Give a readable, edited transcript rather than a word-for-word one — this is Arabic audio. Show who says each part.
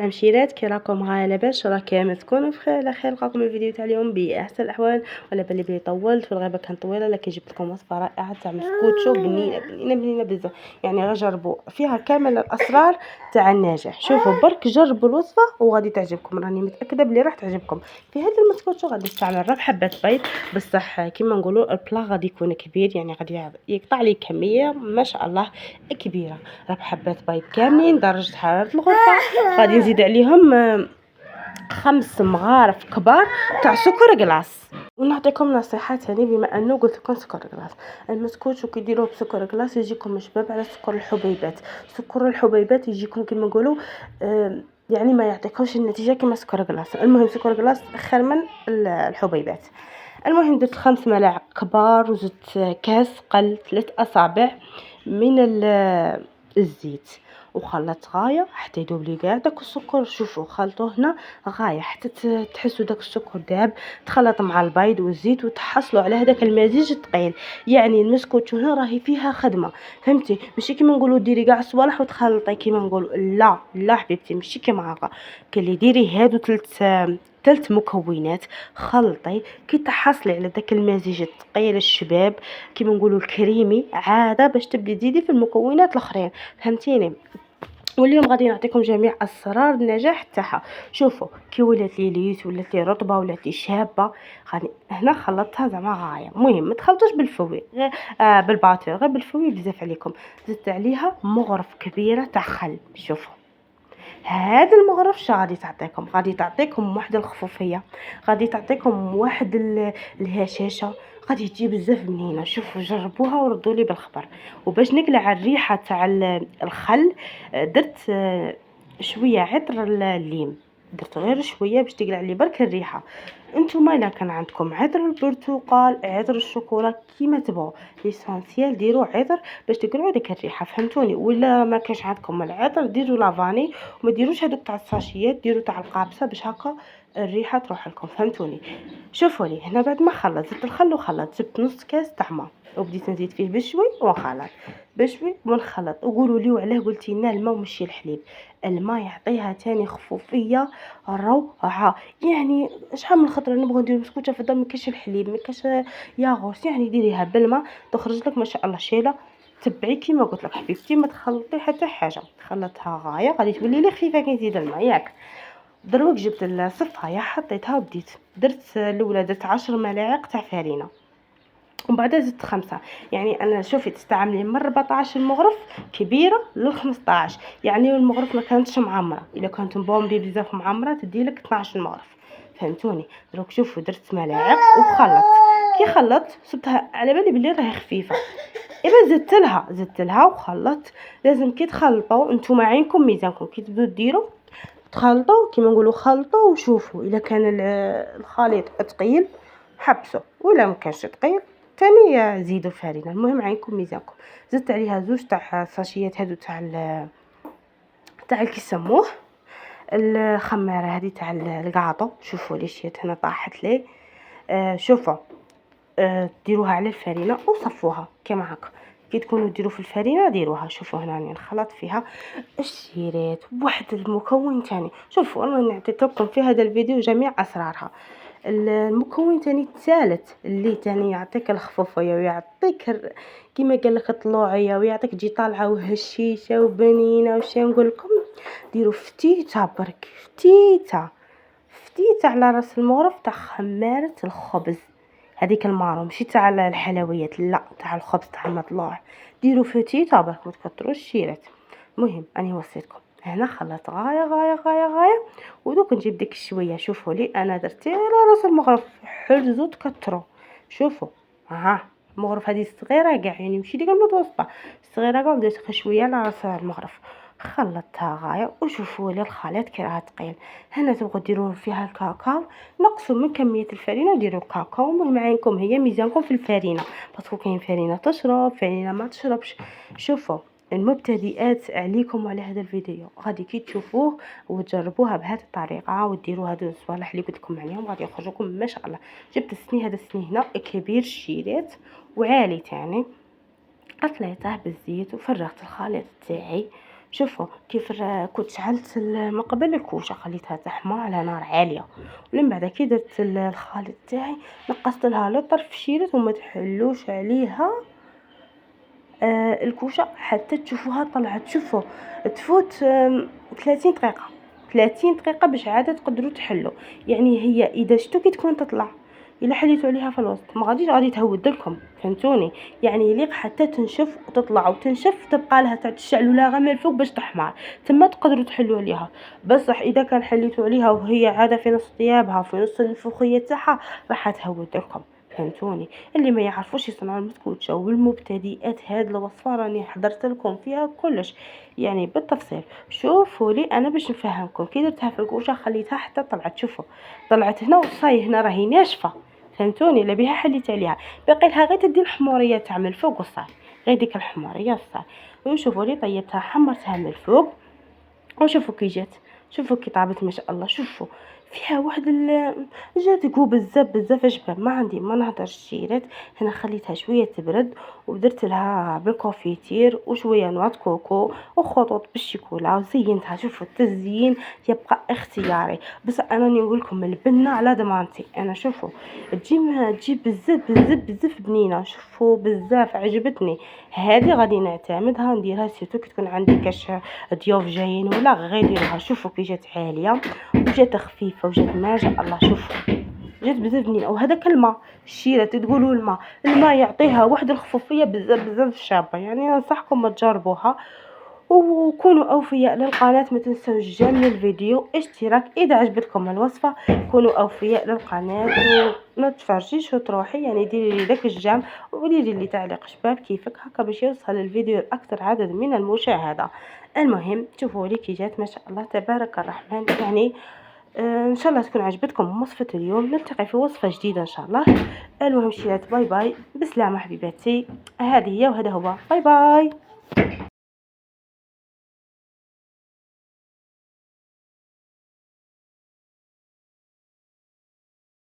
Speaker 1: مشيرات كي راكم غايه لاباس راكم تكونوا بخير على خير. لقاكم الفيديو تاع اليوم باحسن الاحوال. ولا بالي بلي طولت في الغيبه كان طويله، لكن جبت لكم وصفه رائعه تاع مسكوتشو بنينه بنينه بنينه بزاف. يعني غير جربوا فيها كامل الاسرار تاع النجاح. شوفوا برك جربوا الوصفه وغادي تعجبكم، راني متاكده بلي راح تعجبكم. في هذا المسكوتشو غادي نستعمل 4 حبات بيض، بصح كيما نقولوا البلا غادي يكون كبير، يعني غادي يقطع لي كميه ما شاء الله كبيره. 4 حبات بيض كاملين درجه حراره الغرفه. غادي نزيد عليهم 5 مغارف كبار تاع سكر كلاص. ونعطيكم نصيحه ثاني، بما انه قلت لكم سكر كلاص، المسكوت وكي ديروه بسكر كلاص يجيكم شباب على سكر الحبيبات. سكر الحبيبات يجيكم كما نقولوا يعني ما يعطيكمش النتيجه كما سكر كلاص. المهم سكر كلاص خير من الحبيبات. المهم درت 5 ملاعق كبار وزدت كاس قل 3 اصابع من الزيت، وخلطت غايه حتى يذوب لي كاع داك السكر. شوفوا خلطوه هنا غايه حتى تحسوا داك السكر داب، تخلط مع البيض والزيت وتحصلوا على هذاك المزيج الثقيل. يعني المسكوت هنا راهي فيها خدمه، فهمتي؟ ماشي كيما نقولوا ديري كاع الصوالح وتخلطي كيما نقولوا، لا لا حبيبتي ماشي كيما هكا. كلي ديري هادو ثلاث مكونات، خلطي كي تحصلي على داك المزيج الثقيل الشباب كيما نقولوا الكريمي، عاده باش تبدي تزيدي في المكونات الاخرين، فهمتيني؟ واليوم غادي نعطيكم جميع اسرار النجاح تاعها. شوفوا كي ولات لي ليس، ولات لي رطبه، ولات لي شابه. غادي هنا خلطتها زعما غايه. المهم ما تخلطوش بالفوي غير بالباطير، غير بالفوي بزاف عليكم. زدت عليها مغرف كبيره تاع خل. شوفوا هذا المغرف شا غادي تعطيكم، غادي تعطيكم واحد الخفوفيه، غادي تعطيكم واحد الهشاشه، غادي تجي بزاف بنينه. شوفوا جربوها وردوا لي بالخبر. وباش نقلع الريحه تاع الخل درت شويه عطر الليم، درت غير شويه باش تقلع لي برك الريحه. انتم الا كان عندكم عطر البرتقال، عطر الشوكولا، كيما تبغوا، ليسانسيال ديروا عطر باش تقلعوا ديك الريحه، فهمتوني؟ ولا ما كاش عندكم العطر ديروا لافاني، وما ديروش هذوك تاع الساشيات، ديروا تاع القابسه باش هكا الريحه تروح لكم، فهمتوني؟ شوفوا لي هنا بعد ما خلط زدت الخل وخلط، جبت نص كاس تاع ما وبديت نزيد فيه بشوي ونخلط بشوي ونخلط. وقولوا لي وعلاه قلتي لنا الماء ومشي الحليب؟ الماء يعطيها تاني خفوفيه روعه. يعني شحال من خطره نبغوا نديرو مسكوته في الدار ما كاش الحليب ما كاش ياغورت، يعني ديريها بالماء تخرج لك ما شاء الله شيله. تبعي كيما قلت لك حبيبتي، ما تخلطي حتى حاجه، خلطها غايه غادي تولي لي خفيفه كي نزيد الماء ياك. دروك جبت الصفايه حطيتها وبديت درت الاولى درت 10 ملاعق تاع فرينه، ومن بعد زدت 5. يعني انا شوفي تستعملي من 14 مغرف كبيره ل 15، يعني المغرف ما كانتش معمره، الا كانت بومبي بزاف معمره تدي لك 12 مغرف، فهمتوني؟ دروك شوفوا درت ملاعق وخلطت. كي خلطت صبتها على بالي بلي راهي خفيفه، اذا زدت لها وخلطت. لازم كي تخلطوا انتم عينكم ميزانكم، كي تبدو ديروا تخلطوا كيما نقولوا خلطوا وشوفوا اذا كان الخليط ثقيل حبسوا، ولا ما كانش ثقيل تاني زيدوا فرينه. المهم عينكم ميزانكم. زدت عليها زوج تاع ساشيات هادو تاع كيسموه الخماره هذه تاع الكاطو. شوفوا لي شيت هنا طاحت لي. شوفوا ديروها على الفرينه وصفوها كما هكا. كي تكونوا ديروا في الفرينه ديروها. شوفوا هنا راني نخلط فيها الشيرات واحد المكون تاني. شوفوا انا نعطيت لكم في هذا الفيديو جميع اسرارها. المكون تاني الثالث اللي تاني يعطيك الخفوفيه ويعطيك كيما قال لك طلوعيه، ويعطيك تجي طالعه وهشيشه وبنينه. وش نقول لكم؟ ديروا فتيته برك، فتيته على راس المغرف تاع خماره الخبز، هذيك المارو ماشي تاع الحلويات، لا تاع الخبز تاع المطلوع. ديروا فتيته برك ما تكثروش الشيرات. المهم اني وصيتكم هنا خلط غايه غايه غايه غايه. ودوك نجيب ديك الشويه. شوفوا لي انا درت على راس المغرف، حرزوا تكثروا. شوفوا ها المغرف هذه صغيره كاع، يعني ماشي ديك المتوسطه، صغيره كاع، بديت شويه على راس المغرف خلطتها غايه. وشوفوا لي الخليط كي راه ثقيل. هنا تبغوا ديروا فيها الكاكاو، نقصوا من كميه الفرينه وديروا الكاكاو. المهم عينكم هي ميزانكم في الفرينه، باسكو كاين فرينه تشرب فرينه ما تشربش. شوفوا المبتدئات عليكم وعلى هذا الفيديو غادي كي تشوفوه وتجربوها بهذه الطريقه وديروا هذو الصوالح اللي قلت لكم عليهم غادي يخرجوكم ما شاء الله. جبت السني، هذا السني هنا كبير الشيرات وعالي تاني، قطليته بالزيت وفرغت الخليط تاعي. شوفوا كيف كنت شعلت من قبل الكوشة خليتها تحمى على نار عالية، ومن بعد كي درت الخليط تاعي نقصت لها لتر في شيرت وما تحلوش عليها الكوشة حتى تشوفوها طلعت. شوفوا تفوت 30 دقيقة، 30 دقيقة باش عاد تقدروا تحلوا. يعني هي اذا شتو كي تكون تطلع الا حليتوا عليها في الوسط ما غادي تهود لكم، فهمتوني؟ يعني يليق حتى تنشف وتطلع وتنشف تبقى لها تاع تشعلوا لها غير من الفوق باش تحمر، ثم تقدروا تحلوا عليها. بصح اذا كان حليتوا عليها وهي عاده في نص طيابها في نص النفوخيه تاعها راح تهود لكم، فهمتوني؟ اللي ما يعرفوش يصنعوا المسكوتشة والمبتدئات هاد الوصفة راني حضرت لكم فيها كلش يعني بالتفصيل. شوفوا لي انا باش نفهمكم، كي درتها في الكوشة خليتها حتى طلعت، شوفوا طلعت هنا وصاي هنا راهي ناشفة، فهمتوني؟ لا بها حليت عليها باقي لها غير تدي الحمورية تاع من الفوق وصاي، غير ديك الحمورية وصاي. وشوفوا لي طيبتها حمرتها من الفوق وشوفوا كي جات، شوفوا كي طابت ما شاء الله. شوفوا فيها واحد جات كو بزاف بزاف اشبه ما عندي ما نهضرش شيرات. هنا خليتها شويه تبرد ودرت لها بالكونفيتير وشويه نوات كوكو وخطوط بالشيكولا وزينتها. شوفوا التزيين يبقى اختياري، بس انا نقول لكم البنه على ضمانتي انا. شوفوا تجي بزاف بزاف بزاف بنينه، شوفوا بزاف عجبتني. هذه غادي نعتمدها نديرها سيرتو كي تكون عندي كاش ضيوف جايين ولا غير ديرها. شوفوا كي جات عاليه وجات خفيفه وجات ما شاء الله. شوفوا جات بزاف بنينه. وهذاك الماء الشيره تقولوا الماء يعطيها واحد الخفوفيه بزاف بزاف شابه، يعني ننصحكم تجربوها. وكونوا اوفياء للقناه، ما تنسوش جميع الفيديو اشتراك اذا عجبتكم الوصفه. كونوا اوفياء للقناه وما تفرجيش وتروحي، يعني ديري لي داك الجام وديري لي تعليق شباب كيفك هكا باش يوصل الفيديو لاكثر عدد من المشاهده. المهم شوفوا لي كي جات ما شاء الله تبارك الرحمن. يعني ان شاء الله تكون عجبتكم وصفه اليوم، نلتقي في وصفه جديده ان شاء الله. المهم شيرات باي باي بسلامه حبيباتي، هذه هي وهذا هو، باي باي.